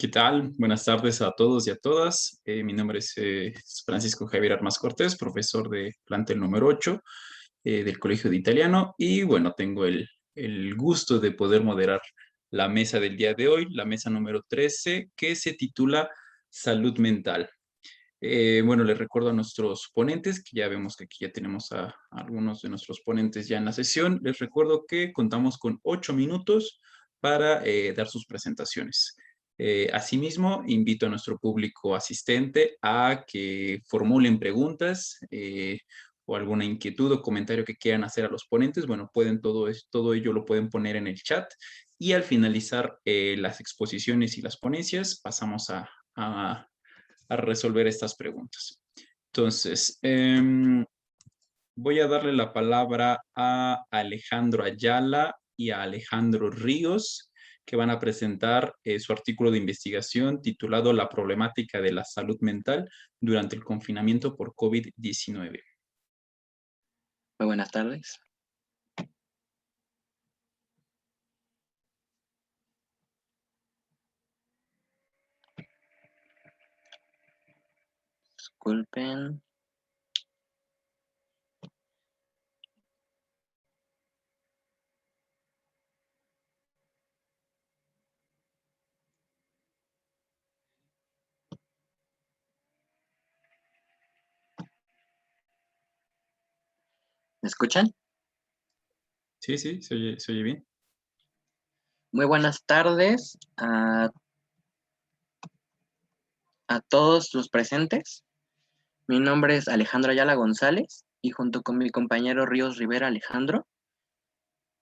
¿Qué tal? Buenas tardes a todos y a todas. Mi nombre es Francisco Javier Armas Cortés, profesor de plantel número 8 del Colegio de Italiano. Y bueno, tengo el gusto de poder moderar la mesa del día de hoy, la mesa número 13, que se titula Salud Mental. Bueno, les recuerdo a nuestros ponentes, que ya vemos que aquí ya tenemos a algunos de nuestros ponentes ya en la sesión. Les recuerdo que contamos con 8 minutos para dar sus presentaciones. Asimismo, invito a nuestro público asistente a que formulen preguntas o alguna inquietud o comentario que quieran hacer a los ponentes. Bueno, pueden todo ello lo pueden poner en el chat y al finalizar las exposiciones y las ponencias pasamos a resolver estas preguntas. Entonces, voy a darle la palabra a Alejandro Ayala y a Alejandro Ríos, que van a presentar su artículo de investigación titulado La problemática de la salud mental durante el confinamiento por COVID-19. Muy buenas tardes. Disculpen. ¿Me escuchan? Sí, sí, se oye bien. Muy buenas tardes a todos los presentes. Mi nombre es Alejandro Ayala González y junto con mi compañero Ríos Rivera Alejandro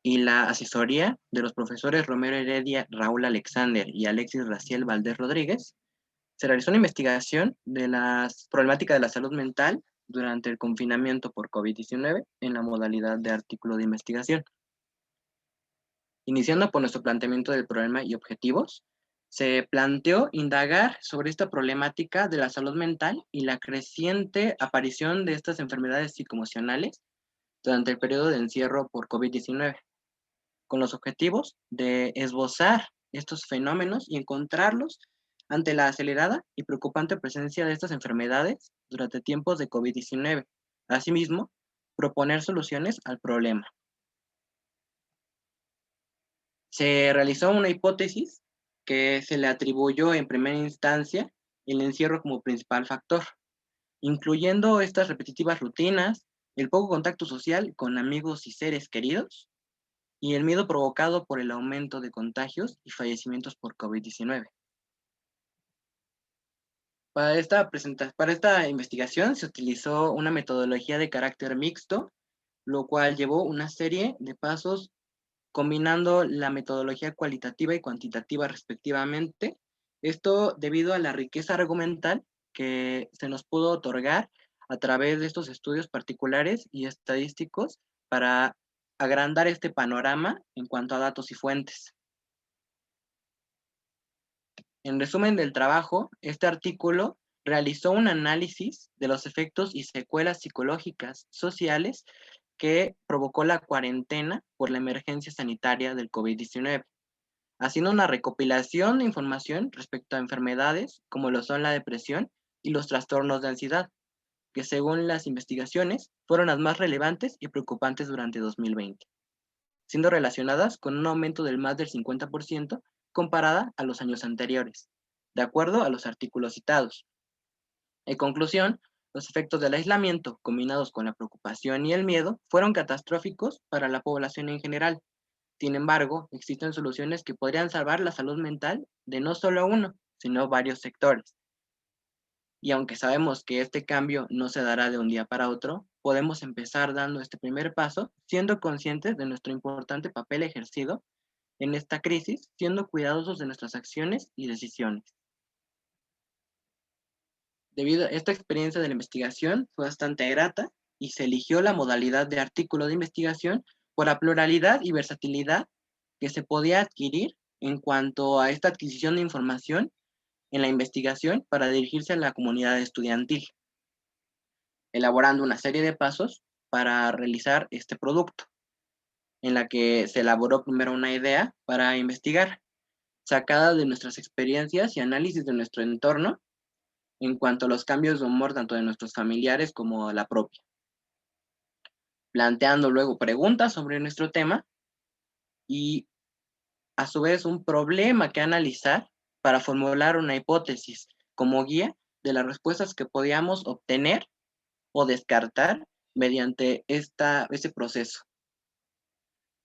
y la asesoría de los profesores Romero Heredia, Raúl Alexander y Alexis Raciel Valdés Rodríguez, se realizó una investigación de la problemática de la salud mental durante el confinamiento por COVID-19 en la modalidad de artículo de investigación. Iniciando por nuestro planteamiento del problema y objetivos, se planteó indagar sobre esta problemática de la salud mental y la creciente aparición de estas enfermedades psicoemocionales durante el periodo de encierro por COVID-19, con los objetivos de esbozar estos fenómenos y encontrarlos ante la acelerada y preocupante presencia de estas enfermedades durante tiempos de COVID-19. Asimismo, proponer soluciones al problema. Se realizó una hipótesis que se le atribuyó en primera instancia el encierro como principal factor, incluyendo estas repetitivas rutinas, el poco contacto social con amigos y seres queridos, y el miedo provocado por el aumento de contagios y fallecimientos por COVID-19. Para esta investigación se utilizó una metodología de carácter mixto, lo cual llevó una serie de pasos combinando la metodología cualitativa y cuantitativa respectivamente. Esto debido a la riqueza argumental que se nos pudo otorgar a través de estos estudios particulares y estadísticos para agrandar este panorama en cuanto a datos y fuentes. En resumen del trabajo, este artículo realizó un análisis de los efectos y secuelas psicológicas, sociales que provocó la cuarentena por la emergencia sanitaria del COVID-19, haciendo una recopilación de información respecto a enfermedades como lo son la depresión y los trastornos de ansiedad, que según las investigaciones fueron las más relevantes y preocupantes durante 2020, siendo relacionadas con un aumento del más del 50% comparada a los años anteriores, de acuerdo a los artículos citados. En conclusión, los efectos del aislamiento, combinados con la preocupación y el miedo, fueron catastróficos para la población en general. Sin embargo, existen soluciones que podrían salvar la salud mental de no solo uno, sino varios sectores. Y aunque sabemos que este cambio no se dará de un día para otro, podemos empezar dando este primer paso, siendo conscientes de nuestro importante papel ejercido en esta crisis, siendo cuidadosos de nuestras acciones y decisiones. Debido a esta experiencia de la investigación, fue bastante grata y se eligió la modalidad de artículo de investigación por la pluralidad y versatilidad que se podía adquirir en cuanto a esta adquisición de información en la investigación para dirigirse a la comunidad estudiantil, elaborando una serie de pasos para realizar este producto, en la que se elaboró primero una idea para investigar. sacada de nuestras experiencias y análisis de nuestro entorno en cuanto a los cambios de humor tanto de nuestros familiares como la propia, planteando luego preguntas sobre nuestro tema y a su vez un problema que analizar para formular una hipótesis como guía de las respuestas que podíamos obtener o descartar mediante ese proceso.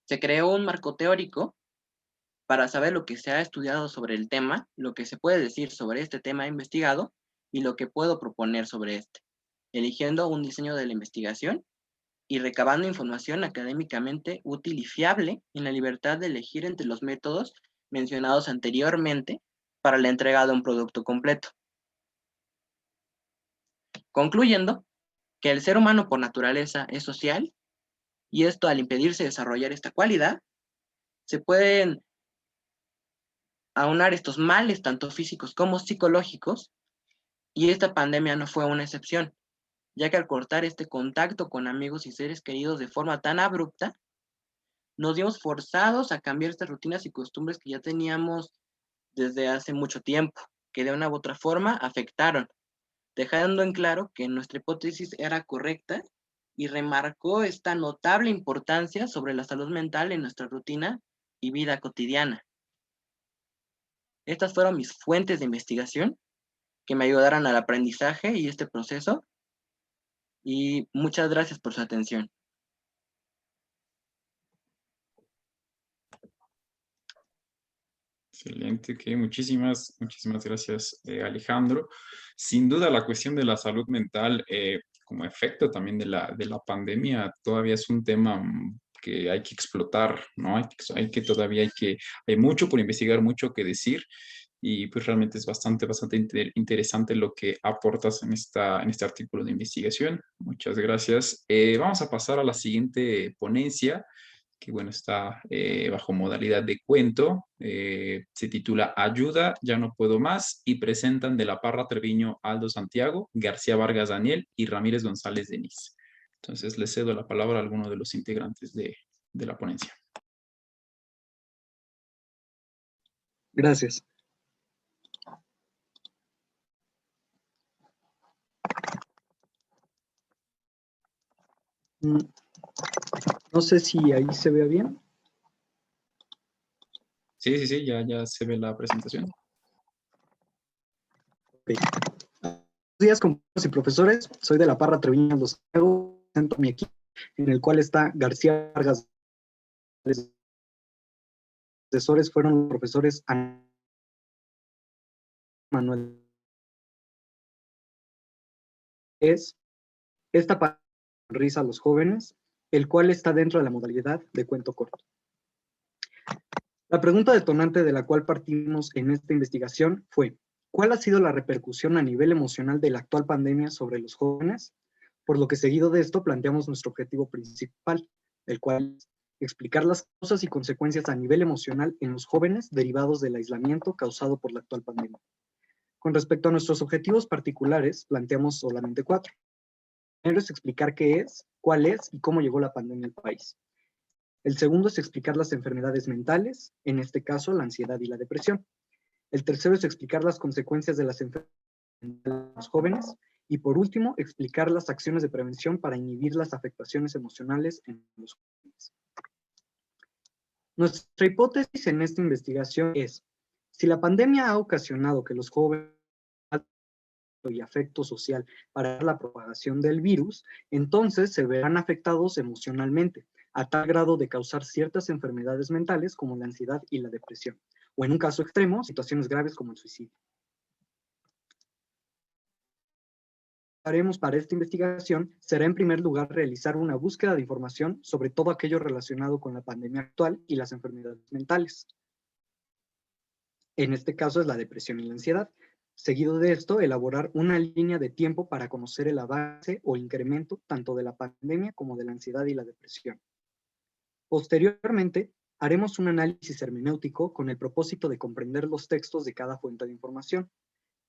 Se creó un marco teórico para saber lo que se ha estudiado sobre el tema, lo que se puede decir sobre este tema investigado y lo que puedo proponer sobre este, eligiendo un diseño de la investigación y recabando información académicamente útil y fiable en la libertad de elegir entre los métodos mencionados anteriormente para la entrega de un producto completo. Concluyendo que el ser humano por naturaleza es social y esto al impedirse desarrollar esta cualidad, se pueden aunar estos males tanto físicos como psicológicos y esta pandemia no fue una excepción, ya que al cortar este contacto con amigos y seres queridos de forma tan abrupta, nos vimos forzados a cambiar estas rutinas y costumbres que ya teníamos desde hace mucho tiempo, que de una u otra forma afectaron, dejando en claro que nuestra hipótesis era correcta y remarcó esta notable importancia sobre la salud mental en nuestra rutina y vida cotidiana. Estas fueron mis fuentes de investigación que me ayudaron al aprendizaje y este proceso, y muchas gracias por su atención. Excelente, que muchísimas gracias, Alejandro. Sin duda, la cuestión de la salud mental como efecto también de la pandemia todavía es un tema que hay que explotar, ¿no? Hay mucho por investigar, mucho que decir, y pues realmente es bastante interesante lo que aportas en en este artículo de investigación. Muchas gracias. Vamos a pasar a la siguiente ponencia que bueno, está bajo modalidad de cuento. Se titula Ayuda, ya no puedo más, y presentan de la Parra Treviño Aldo Santiago, García Vargas Daniel y Ramírez González Denis. Entonces, le cedo la palabra a alguno de los integrantes de la ponencia. Gracias. No sé si ahí se ve bien. Sí, ya se ve la presentación. Okay. Buenos días, compañeros y profesores. Soy de la Parra Treviño Aldo Santiago. Presento mi equipo, en el cual está García Vargas. Los profesores fueron los profesores Manuel. Esta para risa a los jóvenes, el cual está dentro de la modalidad de cuento corto. La pregunta detonante de la cual partimos en esta investigación fue: ¿cuál ha sido la repercusión a nivel emocional de la actual pandemia sobre los jóvenes? Por lo que seguido de esto planteamos nuestro objetivo principal, el cual es explicar las causas y consecuencias a nivel emocional en los jóvenes derivados del aislamiento causado por la actual pandemia. Con respecto a nuestros objetivos particulares, planteamos solamente 4. Primero es explicar qué es, cuál es y cómo llegó la pandemia al país. El segundo es explicar las enfermedades mentales, en este caso la ansiedad y la depresión. El tercero es explicar las consecuencias de las enfermedades en los jóvenes. Y por último, explicar las acciones de prevención para inhibir las afectaciones emocionales en los jóvenes. Nuestra hipótesis en esta investigación es: si la pandemia ha ocasionado que los jóvenes y afecto social para la propagación del virus, entonces se verán afectados emocionalmente, a tal grado de causar ciertas enfermedades mentales como la ansiedad y la depresión, o en un caso extremo, situaciones graves como el suicidio. Lo que haremos para esta investigación será en primer lugar realizar una búsqueda de información sobre todo aquello relacionado con la pandemia actual y las enfermedades mentales. En este caso es la depresión y la ansiedad. Seguido de esto, elaborar una línea de tiempo para conocer el avance o incremento tanto de la pandemia como de la ansiedad y la depresión. Posteriormente, haremos un análisis hermenéutico con el propósito de comprender los textos de cada fuente de información.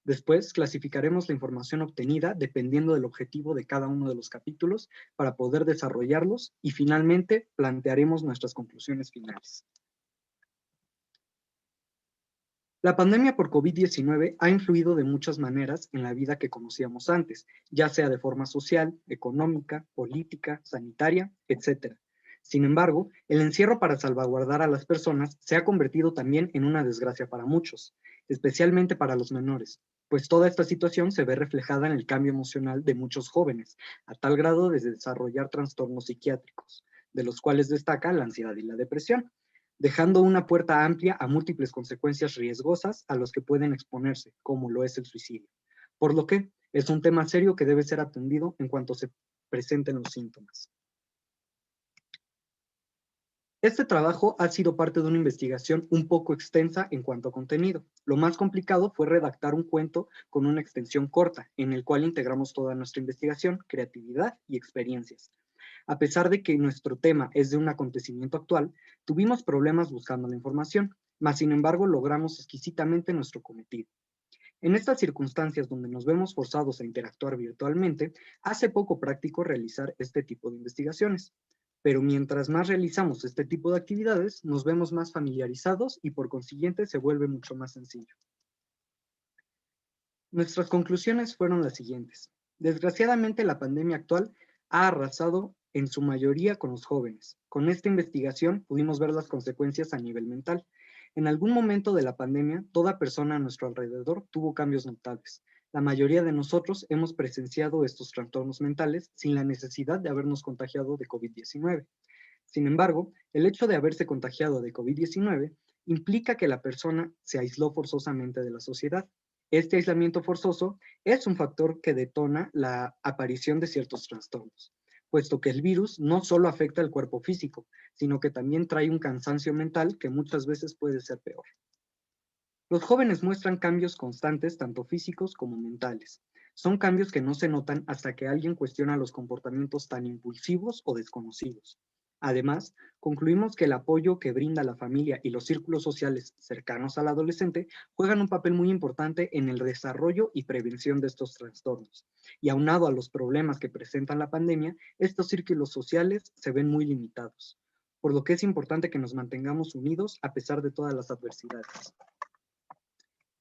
Después, clasificaremos la información obtenida dependiendo del objetivo de cada uno de los capítulos para poder desarrollarlos y finalmente plantearemos nuestras conclusiones finales. La pandemia por COVID-19 ha influido de muchas maneras en la vida que conocíamos antes, ya sea de forma social, económica, política, sanitaria, etc. Sin embargo, el encierro para salvaguardar a las personas se ha convertido también en una desgracia para muchos, especialmente para los menores, pues toda esta situación se ve reflejada en el cambio emocional de muchos jóvenes, a tal grado de desarrollar trastornos psiquiátricos, de los cuales destaca la ansiedad y la depresión, dejando una puerta amplia a múltiples consecuencias riesgosas a los que pueden exponerse, como lo es el suicidio. Por lo que es un tema serio que debe ser atendido en cuanto se presenten los síntomas. Este trabajo ha sido parte de una investigación un poco extensa en cuanto a contenido. Lo más complicado fue redactar un cuento con una extensión corta, en el cual integramos toda nuestra investigación, creatividad y experiencias. A pesar de que nuestro tema es de un acontecimiento actual, tuvimos problemas buscando la información, mas sin embargo logramos exquisitamente nuestro cometido. En estas circunstancias donde nos vemos forzados a interactuar virtualmente, hace poco práctico realizar este tipo de investigaciones. Pero mientras más realizamos este tipo de actividades, nos vemos más familiarizados y por consiguiente se vuelve mucho más sencillo. Nuestras conclusiones fueron las siguientes. Desgraciadamente, la pandemia actual ha arrasado en su mayoría con los jóvenes. Con esta investigación pudimos ver las consecuencias a nivel mental. En algún momento de la pandemia, toda persona a nuestro alrededor tuvo cambios notables. La mayoría de nosotros hemos presenciado estos trastornos mentales sin la necesidad de habernos contagiado de COVID-19. Sin embargo, el hecho de haberse contagiado de COVID-19 implica que la persona se aisló forzosamente de la sociedad. Este aislamiento forzoso es un factor que detona la aparición de ciertos trastornos, puesto que el virus no solo afecta al cuerpo físico, sino que también trae un cansancio mental que muchas veces puede ser peor. Los jóvenes muestran cambios constantes, tanto físicos como mentales. Son cambios que no se notan hasta que alguien cuestiona los comportamientos tan impulsivos o desconocidos. Además, concluimos que el apoyo que brinda la familia y los círculos sociales cercanos al adolescente juegan un papel muy importante en el desarrollo y prevención de estos trastornos. Y aunado a los problemas que presenta la pandemia, estos círculos sociales se ven muy limitados, por lo que es importante que nos mantengamos unidos a pesar de todas las adversidades.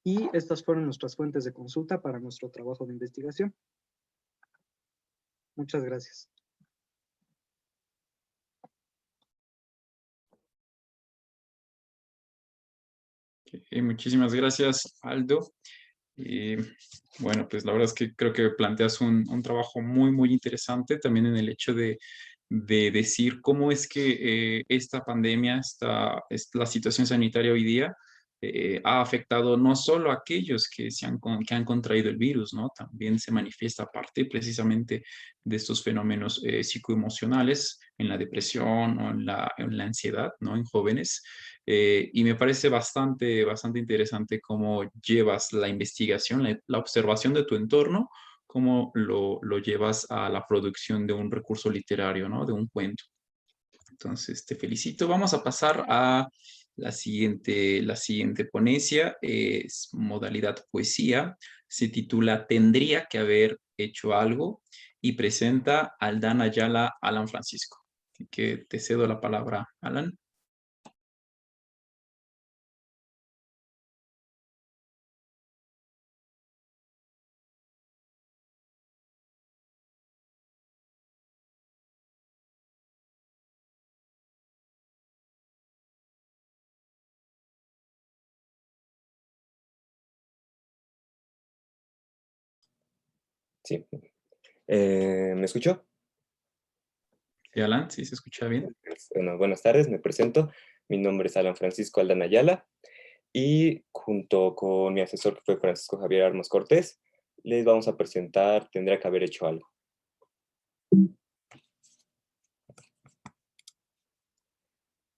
Y estas fueron nuestras fuentes de consulta para nuestro trabajo de investigación. Muchas gracias. Muchísimas gracias, Aldo. Bueno, pues la verdad es que creo que planteas un trabajo muy, muy interesante también en el hecho de decir cómo es que esta pandemia, la situación sanitaria hoy día, ha afectado no solo a aquellos que han contraído el virus, ¿no? También se manifiesta parte precisamente de estos fenómenos psicoemocionales en la depresión o en la ansiedad, ¿no? En jóvenes. Y me parece bastante, bastante interesante cómo llevas la investigación, la observación de tu entorno, cómo lo llevas a la producción de un recurso literario, ¿no? De un cuento. Entonces, te felicito. Vamos a pasar a la siguiente ponencia. Es modalidad poesía. Se titula Tendría que haber hecho algo y presenta a Aldana Ayala Alan Francisco. Así que te cedo la palabra, Alan. Sí. ¿Me escuchó? Sí, Alan, sí se escucha bien. Bueno, buenas tardes, me presento. Mi nombre es Alan Francisco Aldana Ayala y junto con mi asesor, que fue Francisco Javier Armas Cortés, les vamos a presentar Tendría que haber hecho algo.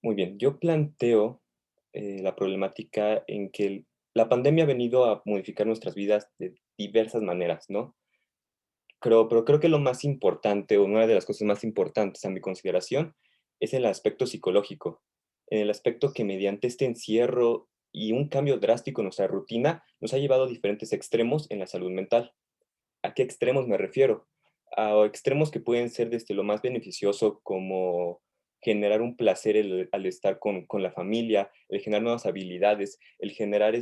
Muy bien, yo planteo la problemática en que la pandemia ha venido a modificar nuestras vidas de diversas maneras, ¿no? Pero creo que lo más importante, o una de las cosas más importantes a mi consideración, es el aspecto psicológico. En el aspecto que mediante este encierro y un cambio drástico en nuestra rutina, nos ha llevado a diferentes extremos en la salud mental. ¿A qué extremos me refiero? A extremos que pueden ser desde lo más beneficioso, como generar un placer al estar con la familia, el generar nuevas habilidades, el generar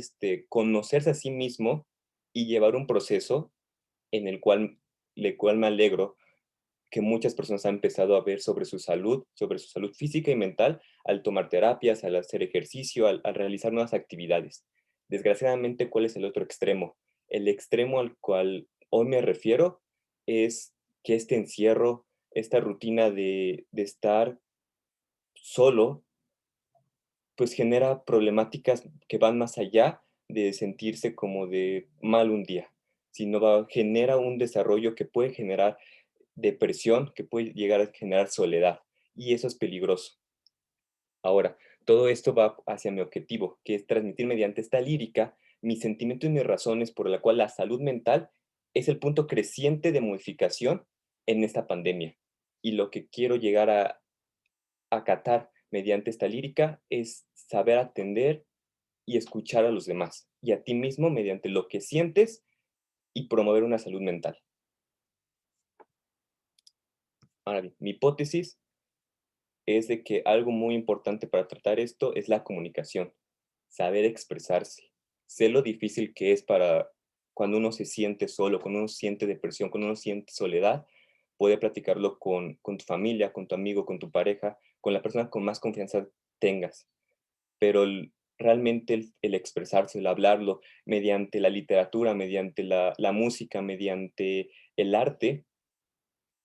conocerse a sí mismo y llevar un proceso en el cual me alegro que muchas personas han empezado a ver sobre su salud física y mental, al tomar terapias, al hacer ejercicio, al realizar nuevas actividades. Desgraciadamente, ¿cuál es el otro extremo? El extremo al cual hoy me refiero es que este encierro, esta rutina de estar solo, pues genera problemáticas que van más allá de sentirse como de mal un día, sino genera un desarrollo que puede generar depresión, que puede llegar a generar soledad, y eso es peligroso. Ahora, todo esto va hacia mi objetivo, que es transmitir mediante esta lírica mis sentimientos y mis razones por la cual la salud mental es el punto creciente de modificación en esta pandemia. Y lo que quiero llegar a acatar mediante esta lírica es saber atender y escuchar a los demás y a ti mismo mediante lo que sientes y promover una salud mental. Ahora bien, mi hipótesis es de que algo muy importante para tratar esto es la comunicación, saber expresarse. Sé lo difícil que es para cuando uno se siente solo, cuando uno siente depresión, cuando uno siente soledad, poder platicarlo con tu familia, con tu amigo, con tu pareja, con la persona con más confianza tengas. Pero realmente el expresarse, el hablarlo mediante la literatura, mediante la música, mediante el arte,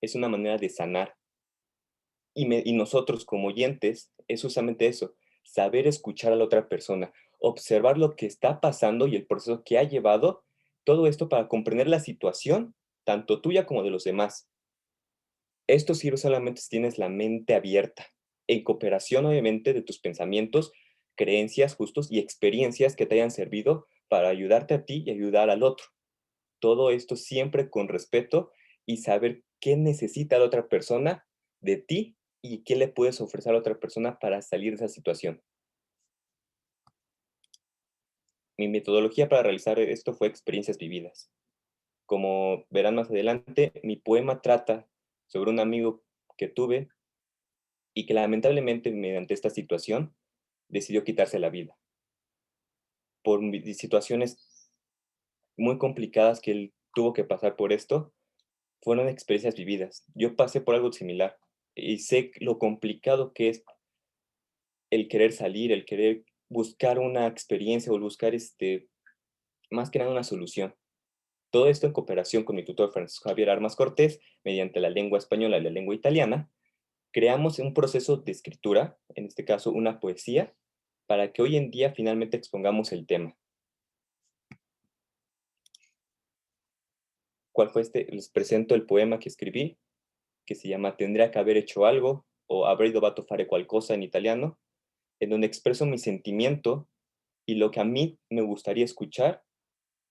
es una manera de sanar. Y nosotros como oyentes es justamente eso, saber escuchar a la otra persona, observar lo que está pasando y el proceso que ha llevado, todo esto para comprender la situación, tanto tuya como de los demás. Esto sirve solamente si tienes la mente abierta, en cooperación obviamente de tus pensamientos, creencias justos y experiencias que te hayan servido para ayudarte a ti y ayudar al otro. Todo esto siempre con respeto y saber qué necesita la otra persona de ti y qué le puedes ofrecer a la otra persona para salir de esa situación. Mi metodología para realizar esto fue experiencias vividas. Como verán más adelante, mi poema trata sobre un amigo que tuve y que lamentablemente mediante esta situación decidió quitarse la vida por situaciones muy complicadas que él tuvo que pasar por esto. Fueron experiencias vividas. Yo pasé por algo similar y sé lo complicado que es el querer salir, el querer buscar una experiencia o buscar más que nada una solución. Todo esto en cooperación con mi tutor Francisco Javier Armas Cortés, mediante la lengua española y la lengua italiana, creamos un proceso de escritura, en este caso una poesía, para que hoy en día finalmente expongamos el tema. ¿Cuál fue Les presento el poema que escribí, que se llama Tendría que haber hecho algo, o Avrei dovuto fare qualcosa en italiano, en donde expreso mi sentimiento y lo que a mí me gustaría escuchar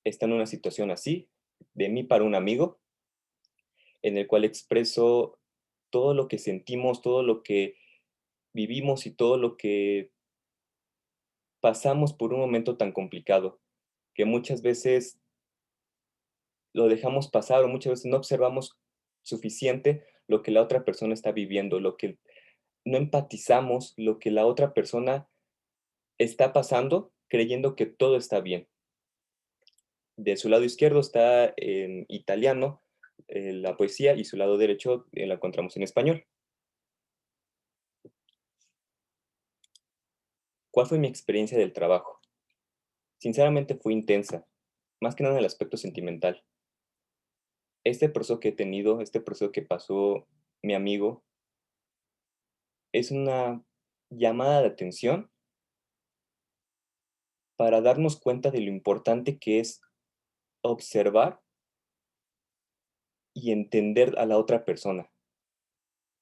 está en una situación así, de mí para un amigo, en el cual expreso todo lo que sentimos, todo lo que vivimos y todo lo que pasamos por un momento tan complicado, que muchas veces lo dejamos pasar o muchas veces no observamos suficiente lo que la otra persona está viviendo, lo que no empatizamos, lo que la otra persona está pasando creyendo que todo está bien. De su lado izquierdo está en italiano la poesía y su lado derecho la encontramos en español. ¿Cuál fue mi experiencia del trabajo? Sinceramente fue intensa, más que nada en el aspecto sentimental. Este proceso que he tenido, este proceso que pasó mi amigo, es una llamada de atención para darnos cuenta de lo importante que es observar y entender a la otra persona.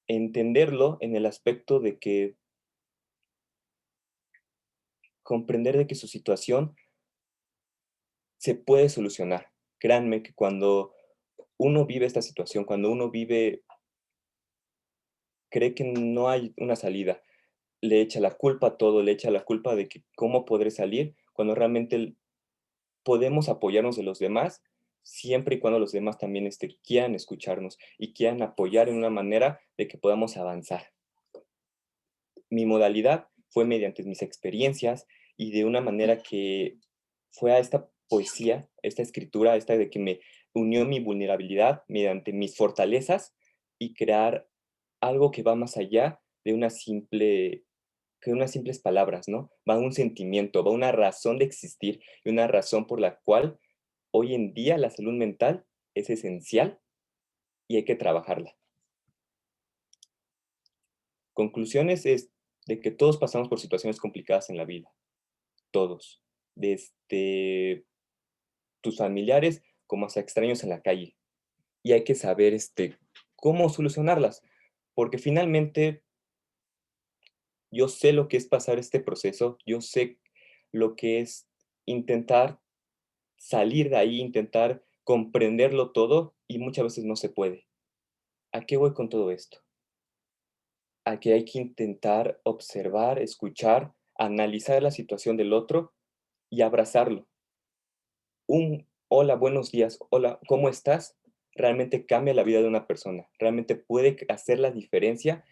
Entenderlo en el aspecto de que comprender de que su situación se puede solucionar. Créanme que cuando uno vive esta situación, cuando uno cree que no hay una salida, le echa la culpa a todo, le echa la culpa de que cómo podré salir, cuando realmente podemos apoyarnos de los demás, siempre y cuando los demás también quieran escucharnos y quieran apoyar en una manera de que podamos avanzar. mi modalidad fue mediante mis experiencias y de una manera que fue a esta poesía, esta escritura, esta de que me unió mi vulnerabilidad mediante mis fortalezas y crear algo que va más allá de que unas simples palabras, ¿no? Va un sentimiento, va una razón de existir y una razón por la cual hoy en día la salud mental es esencial y hay que trabajarla. Conclusiones es de que todos pasamos por situaciones complicadas en la vida, todos, desde tus familiares como hasta extraños en la calle. Y hay que saber cómo solucionarlas, porque finalmente yo sé lo que es pasar este proceso, yo sé lo que es intentar salir de ahí, intentar comprenderlo todo y muchas veces no se puede. ¿A qué voy con todo esto? A que hay que intentar observar, escuchar, analizar la situación del otro y abrazarlo. Un hola, buenos días, hola, ¿cómo estás? Realmente cambia la vida de una persona, realmente puede hacer la diferencia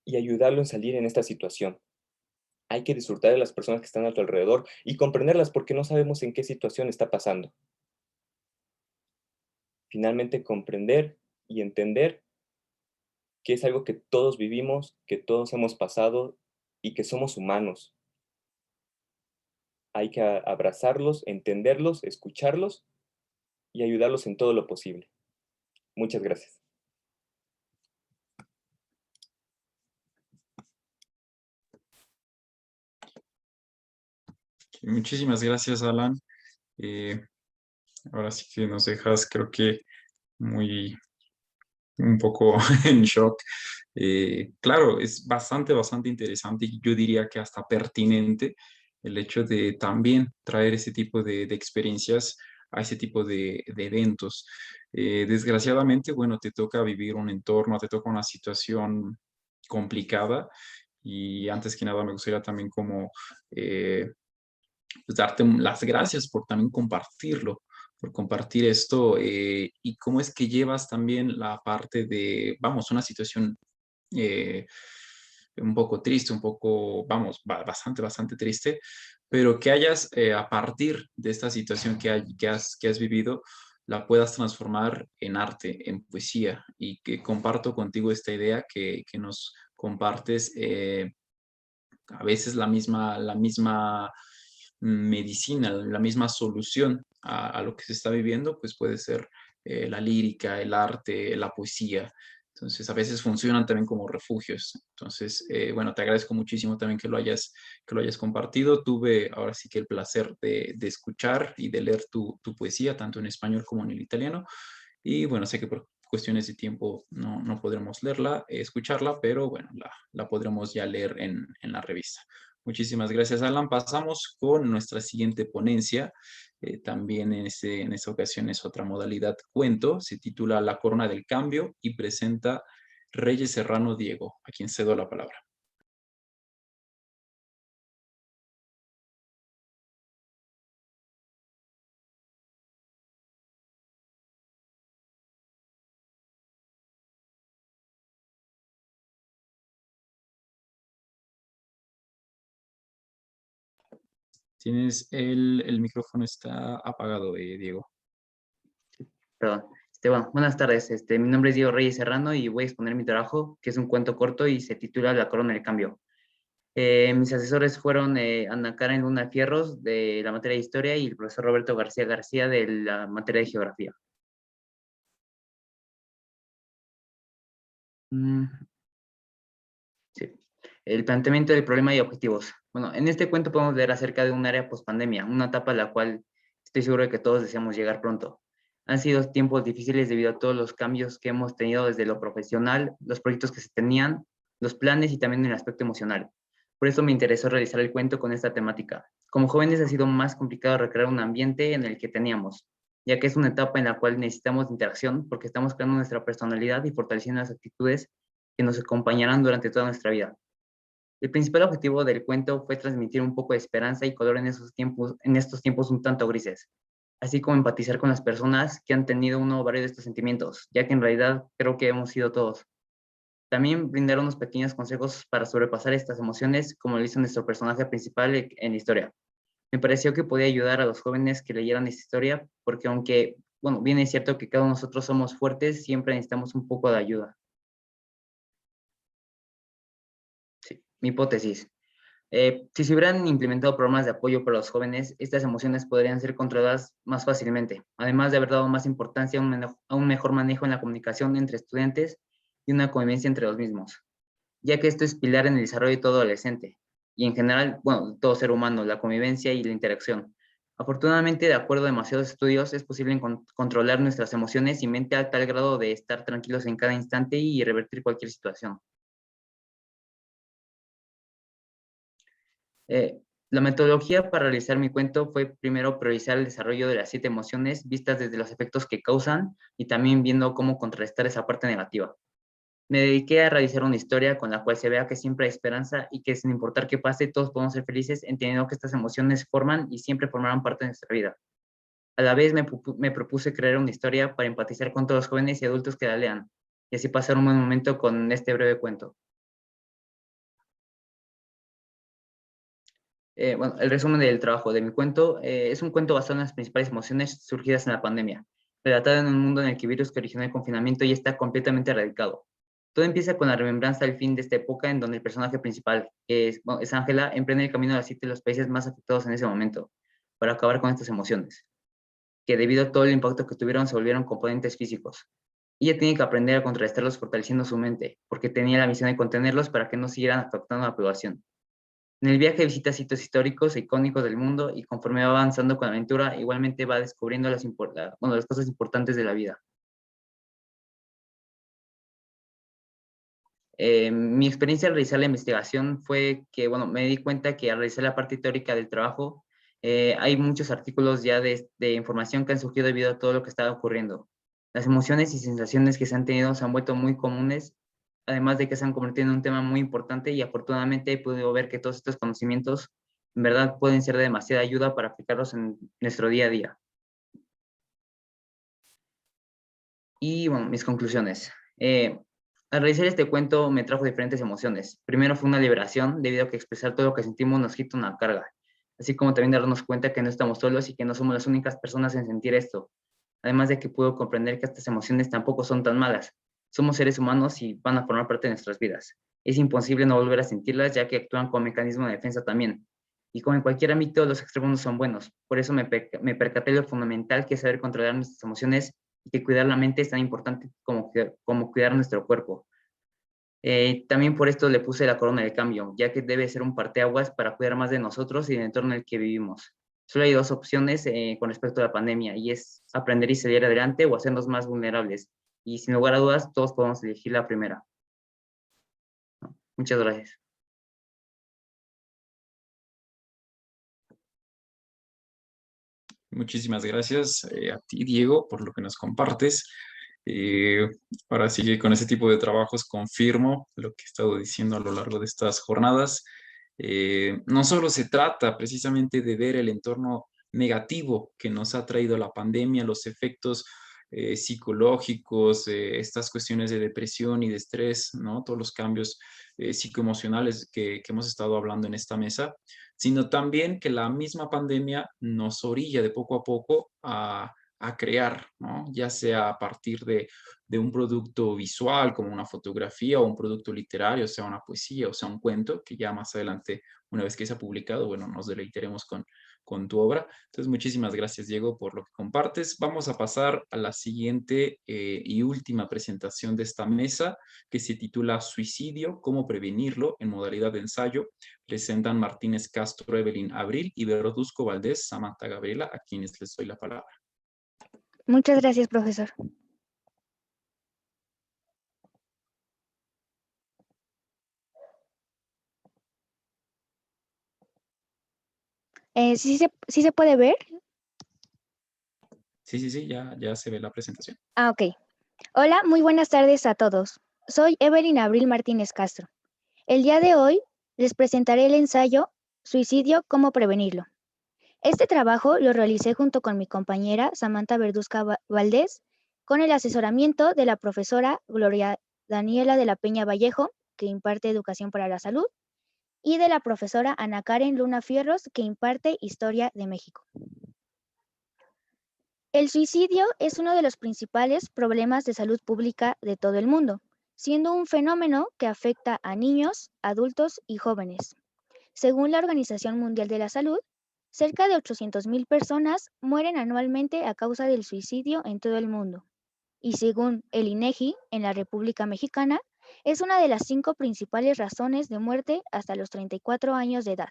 y ayudarlo en salir en esta situación. Hay que disfrutar de las personas que están a tu alrededor y comprenderlas porque no sabemos en qué situación está pasando. Finalmente, comprender y entender que es algo que todos vivimos, que todos hemos pasado y que somos humanos. Hay que abrazarlos, entenderlos, escucharlos y ayudarlos en todo lo posible. Muchas gracias. Muchísimas gracias, Alan. Eh, Ahora sí que nos dejas, creo que muy, un poco en shock. Claro, es bastante interesante y yo diría que hasta pertinente el hecho de también traer ese tipo de experiencias a ese tipo de eventos. Desgraciadamente, bueno, te toca vivir un entorno, te toca una situación complicada y antes que nada me gustaría también como pues darte las gracias por también compartirlo, por compartir esto y cómo es que llevas también la parte de, vamos, una situación eh, un poco triste, un poco, vamos, bastante triste, pero que hayas a partir de esta situación que has vivido, la puedas transformar en arte, en poesía, y que comparto contigo esta idea que nos compartes. A veces la misma medicina, la misma solución a lo que se está viviendo, pues puede ser la lírica, el arte, la poesía. Entonces, a veces funcionan también como refugios. Entonces, bueno, te agradezco muchísimo también que lo hayas compartido. Tuve ahora sí que el placer de escuchar y de leer tu poesía, tanto en español como en el italiano. Y bueno, sé que por cuestiones de tiempo no podremos leerla, escucharla, pero bueno, la podremos ya leer en la revista. Muchísimas gracias, Alan. Pasamos con nuestra siguiente ponencia. También en esta ocasión es otra modalidad cuento. Se titula La Corona del Cambio y presenta Reyes Serrano Diego, a quien cedo la palabra. El micrófono está apagado, Diego. Perdón. Bueno, buenas tardes. Mi nombre es Diego Reyes Serrano y voy a exponer mi trabajo, que es un cuento corto y se titula La Corona del Cambio. Mis asesores fueron Ana Karen Luna Fierros, de la materia de Historia, y el profesor Roberto García García, de la materia de Geografía. Sí. El planteamiento del problema y objetivos. Bueno, en este cuento podemos leer acerca de un área pospandemia, una etapa a la cual estoy seguro de que todos deseamos llegar pronto. Han sido tiempos difíciles debido a todos los cambios que hemos tenido desde lo profesional, los proyectos que se tenían, los planes y también en el aspecto emocional. Por eso me interesó realizar el cuento con esta temática. Como jóvenes ha sido más complicado recrear un ambiente en el que teníamos, ya que es una etapa en la cual necesitamos interacción porque estamos creando nuestra personalidad y fortaleciendo las actitudes que nos acompañarán durante toda nuestra vida. El principal objetivo del cuento fue transmitir un poco de esperanza y color en estos tiempos un tanto grises, así como empatizar con las personas que han tenido uno o varios de estos sentimientos, ya que en realidad creo que hemos sido todos. También brindar unos pequeños consejos para sobrepasar estas emociones, como lo hizo nuestro personaje principal en la historia. Me pareció que podía ayudar a los jóvenes que leyeran esta historia, porque aunque, bueno, bien es cierto que cada uno de nosotros somos fuertes, siempre necesitamos un poco de ayuda. Sí, mi hipótesis. Si se hubieran implementado programas de apoyo para los jóvenes, estas emociones podrían ser controladas más fácilmente, además de haber dado más importancia a un mejor manejo en la comunicación entre estudiantes y una convivencia entre los mismos, ya que esto es pilar en el desarrollo de todo adolescente y en general, bueno, todo ser humano, la convivencia y la interacción. Afortunadamente, de acuerdo a demasiados estudios, es posible controlar nuestras emociones y mente a tal grado de estar tranquilos en cada instante y revertir cualquier situación. La metodología para realizar mi cuento fue primero priorizar el desarrollo de las 7 emociones vistas desde los efectos que causan y también viendo cómo contrarrestar esa parte negativa. Me dediqué a realizar una historia con la cual se vea que siempre hay esperanza y que sin importar qué pase, todos podemos ser felices, entendiendo que estas emociones forman y siempre formarán parte de nuestra vida. A la vez me propuse crear una historia para empatizar con todos los jóvenes y adultos que la lean, y así pasar un buen momento con este breve cuento. Bueno, el resumen del trabajo de mi cuento es un cuento basado en las principales emociones surgidas en la pandemia, relatado en un mundo en el que el virus que originó el confinamiento ya está completamente erradicado. Todo empieza con la remembranza del fin de esta época en donde el personaje principal, que es Ángela, emprende el camino a las 7 de los países más afectados en ese momento, para acabar con estas emociones, que debido a todo el impacto que tuvieron se volvieron componentes físicos. Ella tiene que aprender a contrarrestarlos fortaleciendo su mente, porque tenía la misión de contenerlos para que no siguieran afectando a la población. En el viaje visita sitios históricos e icónicos del mundo y conforme va avanzando con la aventura, igualmente va descubriendo las cosas importantes de la vida. Mi experiencia al realizar la investigación fue que, bueno, me di cuenta que al realizar la parte teórica del trabajo, hay muchos artículos ya de información que han surgido debido a todo lo que estaba ocurriendo. Las emociones y sensaciones que se han tenido se han vuelto muy comunes, además de que se han convertido en un tema muy importante y afortunadamente he podido ver que todos estos conocimientos en verdad pueden ser de demasiada ayuda para aplicarlos en nuestro día a día. Y bueno, mis conclusiones. Al realizar este cuento me trajo diferentes emociones. Primero fue una liberación, debido a que expresar todo lo que sentimos nos quita una carga, así como también darnos cuenta que no estamos solos y que no somos las únicas personas en sentir esto. Además de que puedo comprender que estas emociones tampoco son tan malas. Somos seres humanos y van a formar parte de nuestras vidas. Es imposible no volver a sentirlas, ya que actúan como mecanismo de defensa también. Y como en cualquier ámbito, los extremos no son buenos. Por eso me percaté de lo fundamental que es saber controlar nuestras emociones y que cuidar la mente es tan importante como cuidar nuestro cuerpo. También por esto le puse la corona del cambio, ya que debe ser un parteaguas para cuidar más de nosotros y del entorno en el que vivimos. Solo hay 2 opciones con respecto a la pandemia, y es aprender y salir adelante o hacernos más vulnerables. Y sin lugar a dudas, todos podemos elegir la primera. Muchas gracias. Muchísimas gracias a ti, Diego, por lo que nos compartes. Eh, Ahora sí que con ese tipo de trabajos confirmo lo que he estado diciendo a lo largo de estas jornadas. No solo se trata precisamente de ver el entorno negativo que nos ha traído la pandemia, los efectos psicológicos, estas cuestiones de depresión y de estrés, ¿no? Todos los cambios psicoemocionales que hemos estado hablando en esta mesa, sino también que la misma pandemia nos orilla de poco a poco a crear, ¿no? Ya sea a partir de un producto visual como una fotografía o un producto literario, sea una poesía o sea un cuento, que ya más adelante, una vez que sea publicado, bueno, nos deleitaremos con tu obra. Entonces, muchísimas gracias, Diego, por lo que compartes. Vamos a pasar a la siguiente y última presentación de esta mesa, que se titula Suicidio, cómo prevenirlo, en modalidad de ensayo. Presentan Martínez Castro, Evelyn Abril y Verduzco Valdés, Samantha Gabriela, a quienes les doy la palabra. Muchas gracias, profesor. ¿Sí se puede ver? Sí, ya se ve la presentación. Ok. Hola, muy buenas tardes a todos. Soy Evelyn Abril Martínez Castro. El día de hoy les presentaré el ensayo Suicidio, cómo prevenirlo. Este trabajo lo realicé junto con mi compañera Samantha Verduzca Valdés, con el asesoramiento de la profesora Gloria Daniela de la Peña Vallejo, que imparte Educación para la Salud, y de la profesora Ana Karen Luna Fierros, que imparte Historia de México. El suicidio es uno de los principales problemas de salud pública de todo el mundo, siendo un fenómeno que afecta a niños, adultos y jóvenes. Según la Organización Mundial de la Salud, cerca de 800,000 personas mueren anualmente a causa del suicidio en todo el mundo. Y según el INEGI, en la República Mexicana, es una de las 5 principales razones de muerte hasta los 34 años de edad,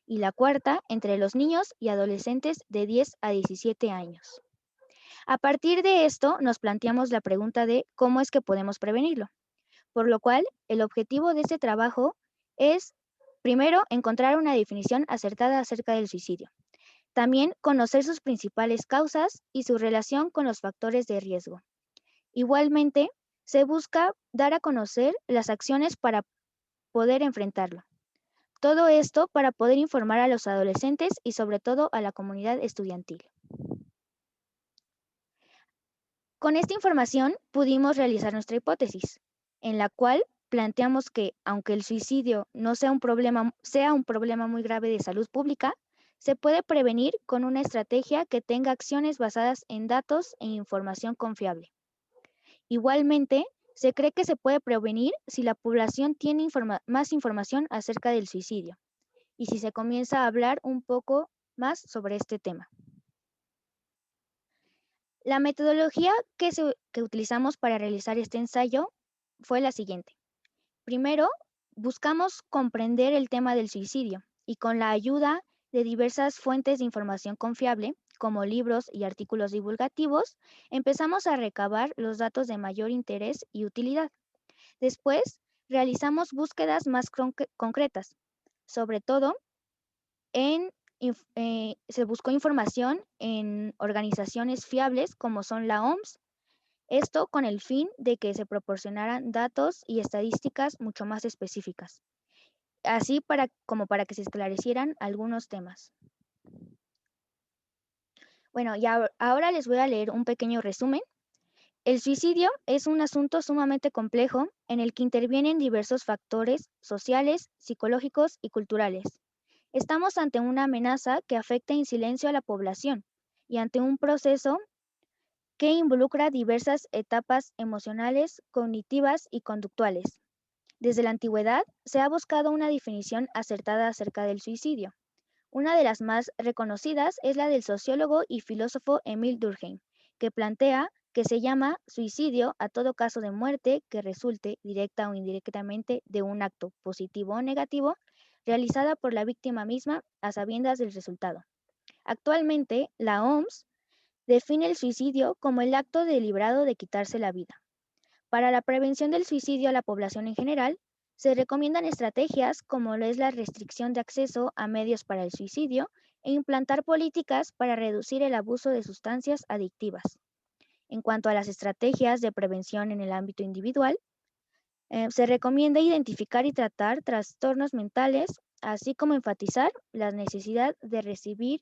y la cuarta entre los niños y adolescentes de 10 a 17 años. A partir de esto, nos planteamos la pregunta de cómo es que podemos prevenirlo, por lo cual el objetivo de este trabajo es, primero, encontrar una definición acertada acerca del suicidio. También conocer sus principales causas y su relación con los factores de riesgo. Igualmente, se busca dar a conocer las acciones para poder enfrentarlo. Todo esto para poder informar a los adolescentes y sobre todo a la comunidad estudiantil. Con esta información pudimos realizar nuestra hipótesis, en la cual planteamos que, aunque el suicidio no sea un problema muy grave de salud pública, se puede prevenir con una estrategia que tenga acciones basadas en datos e información confiable. Igualmente, se cree que se puede prevenir si la población tiene más información acerca del suicidio y si se comienza a hablar un poco más sobre este tema. La metodología que utilizamos para realizar este ensayo fue la siguiente. Primero, buscamos comprender el tema del suicidio y con la ayuda de diversas fuentes de información confiable, como libros y artículos divulgativos, empezamos a recabar los datos de mayor interés y utilidad. Después, realizamos búsquedas más concretas, sobre todo se buscó información en organizaciones fiables como son la OMS, esto con el fin de que se proporcionaran datos y estadísticas mucho más específicas, así como para que se esclarecieran algunos temas. Bueno, ahora les voy a leer un pequeño resumen. El suicidio es un asunto sumamente complejo en el que intervienen diversos factores sociales, psicológicos y culturales. Estamos ante una amenaza que afecta en silencio a la población y ante un proceso que involucra diversas etapas emocionales, cognitivas y conductuales. Desde la antigüedad se ha buscado una definición acertada acerca del suicidio. Una de las más reconocidas es la del sociólogo y filósofo Émile Durkheim, que plantea que se llama suicidio a todo caso de muerte que resulte directa o indirectamente de un acto positivo o negativo realizada por la víctima misma a sabiendas del resultado. Actualmente, la OMS define el suicidio como el acto deliberado de quitarse la vida. Para la prevención del suicidio a la población en general, se recomiendan estrategias como lo es la restricción de acceso a medios para el suicidio e implantar políticas para reducir el abuso de sustancias adictivas. En cuanto a las estrategias de prevención en el ámbito individual, se recomienda identificar y tratar trastornos mentales, así como enfatizar la necesidad de recibir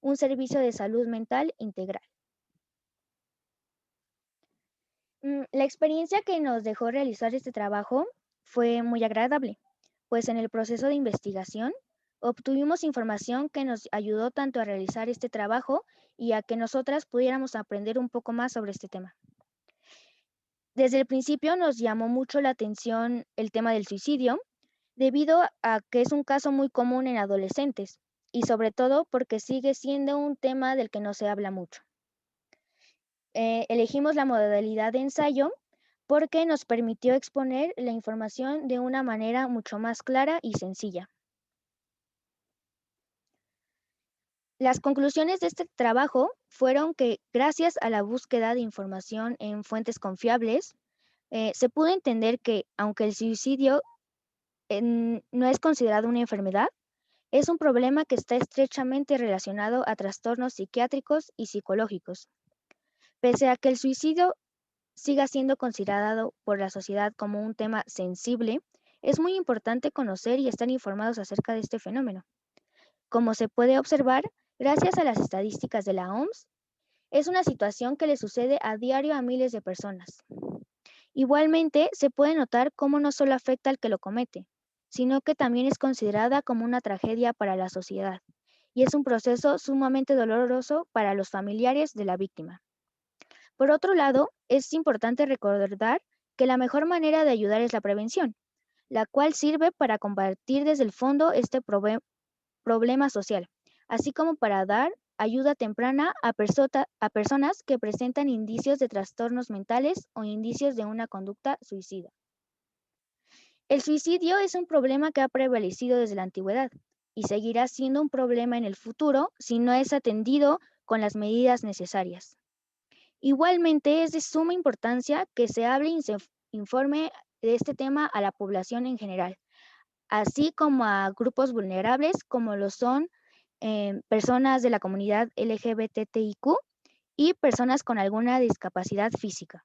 un servicio de salud mental integral. La experiencia que nos dejó realizar este trabajo fue muy agradable, pues en el proceso de investigación obtuvimos información que nos ayudó tanto a realizar este trabajo y a que nosotras pudiéramos aprender un poco más sobre este tema. Desde el principio nos llamó mucho la atención el tema del suicidio, debido a que es un caso muy común en adolescentes y sobre todo porque sigue siendo un tema del que no se habla mucho. Elegimos la modalidad de ensayo porque nos permitió exponer la información de una manera mucho más clara y sencilla. Las conclusiones de este trabajo fueron que gracias a la búsqueda de información en fuentes confiables, se pudo entender que aunque el suicidio no es considerado una enfermedad, es un problema que está estrechamente relacionado a trastornos psiquiátricos y psicológicos. Pese a que el suicidio siga siendo considerado por la sociedad como un tema sensible, es muy importante conocer y estar informados acerca de este fenómeno. Como se puede observar, gracias a las estadísticas de la OMS, es una situación que le sucede a diario a miles de personas. Igualmente, se puede notar cómo no solo afecta al que lo comete, sino que también es considerada como una tragedia para la sociedad, y es un proceso sumamente doloroso para los familiares de la víctima. Por otro lado, es importante recordar que la mejor manera de ayudar es la prevención, la cual sirve para combatir desde el fondo este problema social, así como para dar ayuda temprana a personas que presentan indicios de trastornos mentales o indicios de una conducta suicida. El suicidio es un problema que ha prevalecido desde la antigüedad y seguirá siendo un problema en el futuro si no es atendido con las medidas necesarias. Igualmente, es de suma importancia que se hable y se informe de este tema a la población en general, así como a grupos vulnerables como lo son personas de la comunidad LGBTIQ y personas con alguna discapacidad física.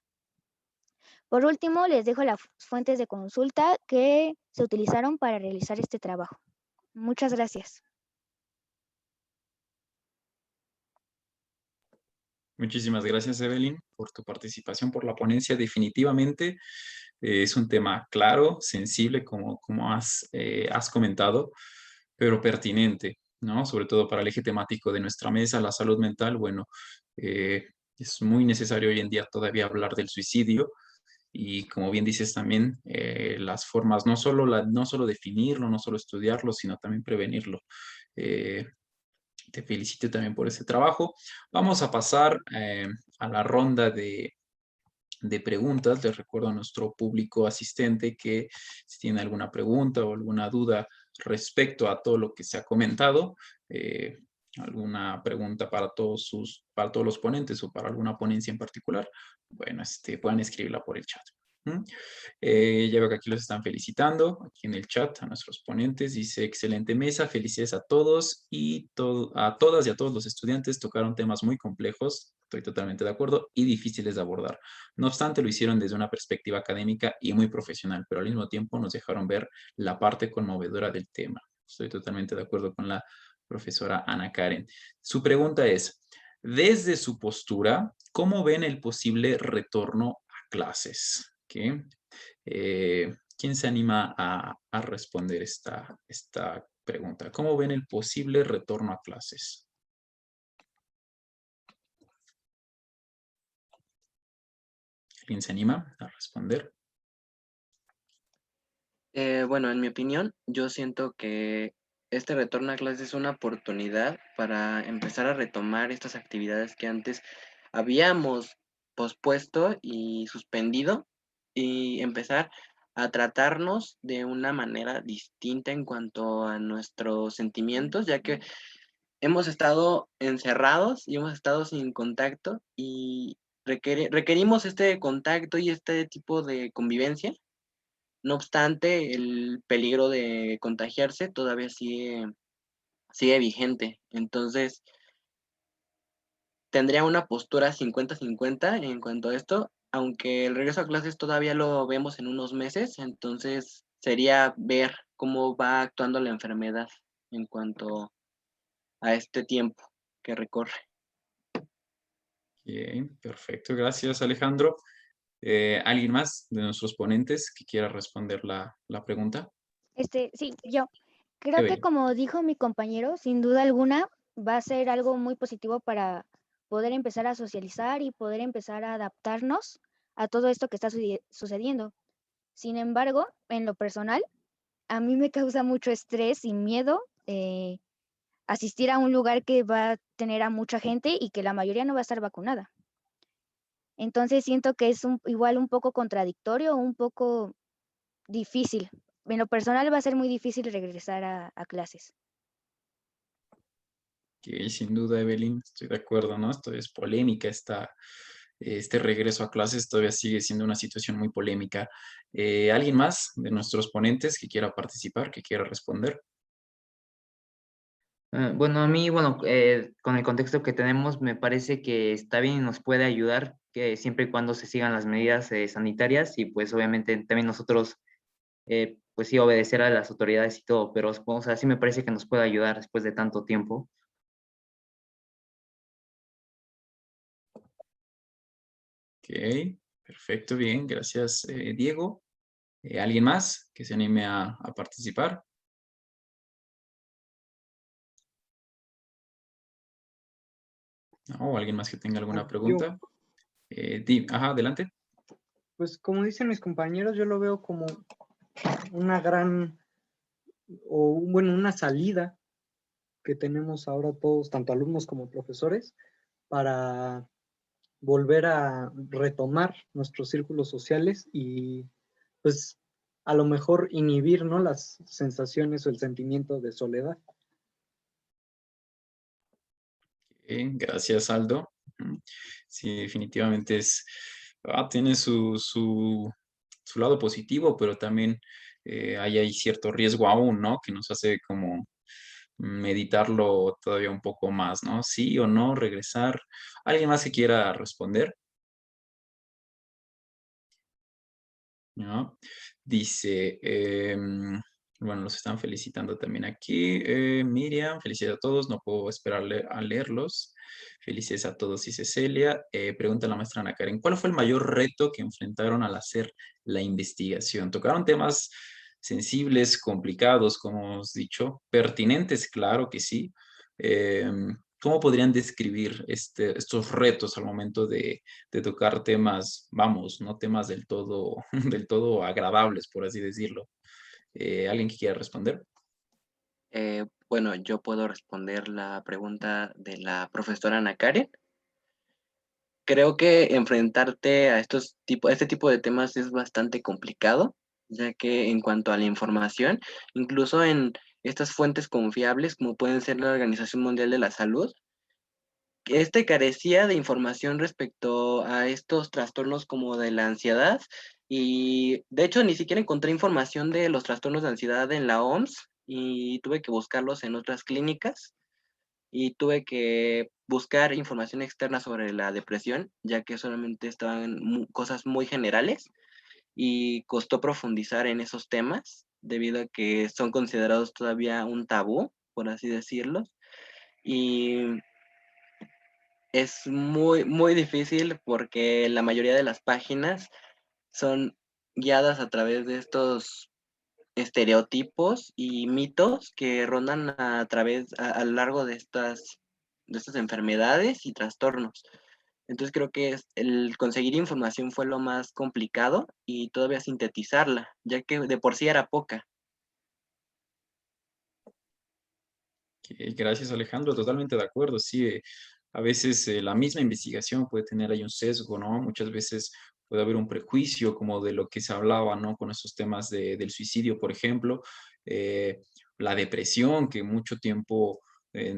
Por último, les dejo las fuentes de consulta que se utilizaron para realizar este trabajo. Muchas gracias. Muchísimas gracias, Evelyn, por tu participación, por la ponencia. Definitivamente es un tema claro, sensible, como has comentado, pero pertinente, ¿no? Sobre todo para el eje temático de nuestra mesa, la salud mental. Bueno, es muy necesario hoy en día todavía hablar del suicidio y, como bien dices también, las formas, no solo definirlo, no solo estudiarlo, sino también prevenirlo. Eh, Te felicito también por ese trabajo. Vamos a pasar a la ronda de preguntas. Les recuerdo a nuestro público asistente que si tiene alguna pregunta o alguna duda respecto a todo lo que se ha comentado, alguna pregunta para todos los ponentes o para alguna ponencia en particular, bueno, puedan escribirla por el chat. ¿Mm? Ya veo que aquí los están felicitando, aquí en el chat, a nuestros ponentes. Dice, excelente mesa, felicidades a todos y a todas y a todos los estudiantes. Tocaron temas muy complejos, estoy totalmente de acuerdo, y difíciles de abordar. No obstante, lo hicieron desde una perspectiva académica y muy profesional, pero al mismo tiempo nos dejaron ver la parte conmovedora del tema. Estoy totalmente de acuerdo con la profesora Ana Karen. Su pregunta es, desde su postura, ¿cómo ven el posible retorno a clases? ¿Qué? ¿Quién se anima a responder esta pregunta? ¿Cómo ven el posible retorno a clases? ¿Quién se anima a responder? Bueno, en mi opinión, yo siento que este retorno a clases es una oportunidad para empezar a retomar estas actividades que antes habíamos pospuesto y suspendido y empezar a tratarnos de una manera distinta en cuanto a nuestros sentimientos, ya que hemos estado encerrados y hemos estado sin contacto y requerimos este contacto y este tipo de convivencia. No obstante, el peligro de contagiarse todavía sigue vigente. Entonces, tendría una postura 50-50 en cuanto a esto, aunque el regreso a clases todavía lo vemos en unos meses, entonces sería ver cómo va actuando la enfermedad en cuanto a este tiempo que recorre. Bien, perfecto. Gracias, Alejandro. ¿Alguien más de nuestros ponentes que quiera responder la pregunta? Sí, yo creo que Evelyn. como dijo mi compañero, sin duda alguna va a ser algo muy positivo para poder empezar a socializar y poder empezar a adaptarnos a todo esto que está sucediendo. Sin embargo, en lo personal, a mí me causa mucho estrés y miedo asistir a un lugar que va a tener a mucha gente y que la mayoría no va a estar vacunada. Entonces siento que es igual un poco contradictorio, un poco difícil. En lo personal va a ser muy difícil regresar a clases. Que sin duda, Evelyn, estoy de acuerdo, ¿no? Esto es polémica, este regreso a clases todavía sigue siendo una situación muy polémica. ¿Alguien más de nuestros ponentes que quiera participar, que quiera responder? Bueno, a mí, bueno, con el contexto que tenemos, me parece que está bien y nos puede ayudar, que siempre y cuando se sigan las medidas sanitarias y pues obviamente también nosotros, pues sí, obedecer a las autoridades y todo, pero o sea, sí me parece que nos puede ayudar después de tanto tiempo. Ok, Perfecto, bien, gracias, Diego. ¿Alguien más que se anime a participar? ¿O alguien más que tenga alguna pregunta? Ajá, adelante. Pues como dicen mis compañeros, yo lo veo como una gran, bueno, una salida que tenemos ahora todos, tanto alumnos como profesores, para volver a retomar nuestros círculos sociales y pues a lo mejor inhibir, ¿no?, las sensaciones o el sentimiento de soledad. Gracias, Aldo. Ujú. Sí, definitivamente tiene su lado positivo, pero también hay cierto riesgo aún, ¿no? Que nos hace como meditarlo todavía un poco más, ¿no? Sí o no, regresar. ¿Alguien más que quiera responder? ¿No? Dice, bueno, los están felicitando también aquí. Miriam, felicidades a todos, no puedo esperarle a leerlos. Felicidades a todos, dice Celia. Pregunta la maestra Ana Karen, ¿cuál fue el mayor reto que enfrentaron al hacer la investigación? Tocaron temas sensibles, complicados, como hemos dicho, pertinentes, claro que sí. ¿Cómo podrían describir estos retos al momento de tocar temas, vamos, no temas del todo, del todo agradables, por así decirlo? ¿Alguien que quiera responder? Bueno, yo puedo responder la pregunta de la profesora Ana Karen. Creo que enfrentarte a este tipo de temas es bastante complicado, ya que en cuanto a la información, incluso en estas fuentes confiables, como pueden ser la Organización Mundial de la Salud, carecía de información respecto a estos trastornos como de la ansiedad, y de hecho ni siquiera encontré información de los trastornos de ansiedad en la OMS y tuve que buscarlos en otras clínicas y tuve que buscar información externa sobre la depresión, ya que solamente estaban cosas muy generales y costó profundizar en esos temas debido a que son considerados todavía un tabú, por así decirlo. Y es muy, muy difícil porque la mayoría de las páginas son guiadas a través de estos estereotipos y mitos que rondan a lo largo de estas enfermedades y trastornos. Entonces creo que el conseguir información fue lo más complicado y todavía sintetizarla, ya que de por sí era poca. Gracias, Alejandro, totalmente de acuerdo. Sí, a veces la misma investigación puede tener ahí un sesgo, ¿no? Muchas veces puede haber un prejuicio como de lo que se hablaba, ¿no? Con esos temas del suicidio, por ejemplo, la depresión, que mucho tiempo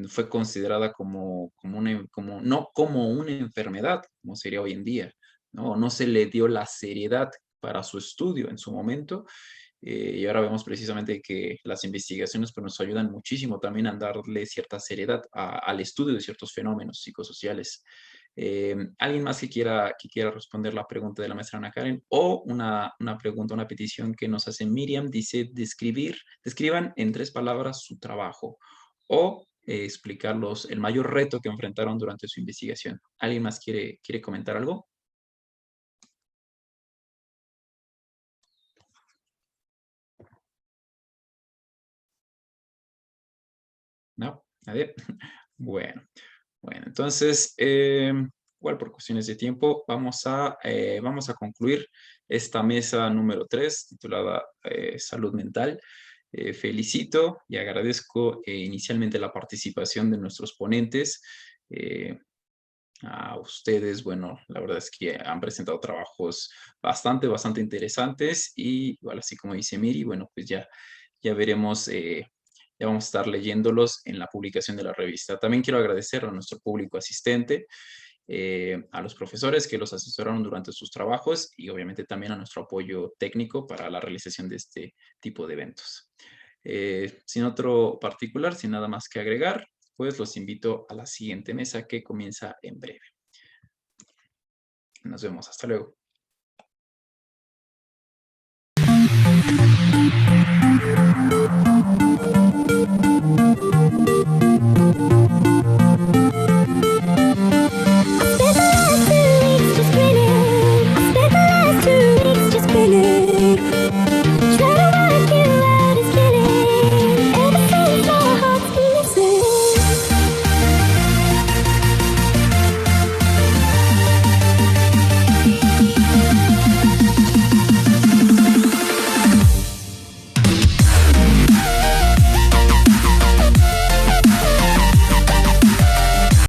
fue considerada no como una enfermedad, como sería hoy en día, ¿no? No se le dio la seriedad para su estudio en su momento. Y ahora vemos precisamente que las investigaciones pues, nos ayudan muchísimo también a darle cierta seriedad al estudio de ciertos fenómenos psicosociales. ¿Alguien más que quiera responder la pregunta de la maestra Ana Karen? O una pregunta, una petición que nos hace Miriam, dice, describan en 3 palabras su trabajo o explicar el mayor reto que enfrentaron durante su investigación. ¿Alguien más quiere comentar algo? ¿No? ¿Nadie? Bueno. Bueno, entonces, igual por cuestiones de tiempo, vamos a concluir esta mesa número 3, titulada Salud Mental. Felicito y agradezco inicialmente la participación de nuestros ponentes. A ustedes, bueno, la verdad es que han presentado trabajos bastante interesantes y igual así como dice Miri, bueno, pues ya veremos, ya vamos a estar leyéndolos en la publicación de la revista. También quiero agradecer a nuestro público asistente, a los profesores que los asesoraron durante sus trabajos y obviamente también a nuestro apoyo técnico para la realización de este tipo de eventos. Sin otro particular, sin nada más que agregar, pues los invito a la siguiente mesa que comienza en breve. Nos vemos, hasta luego.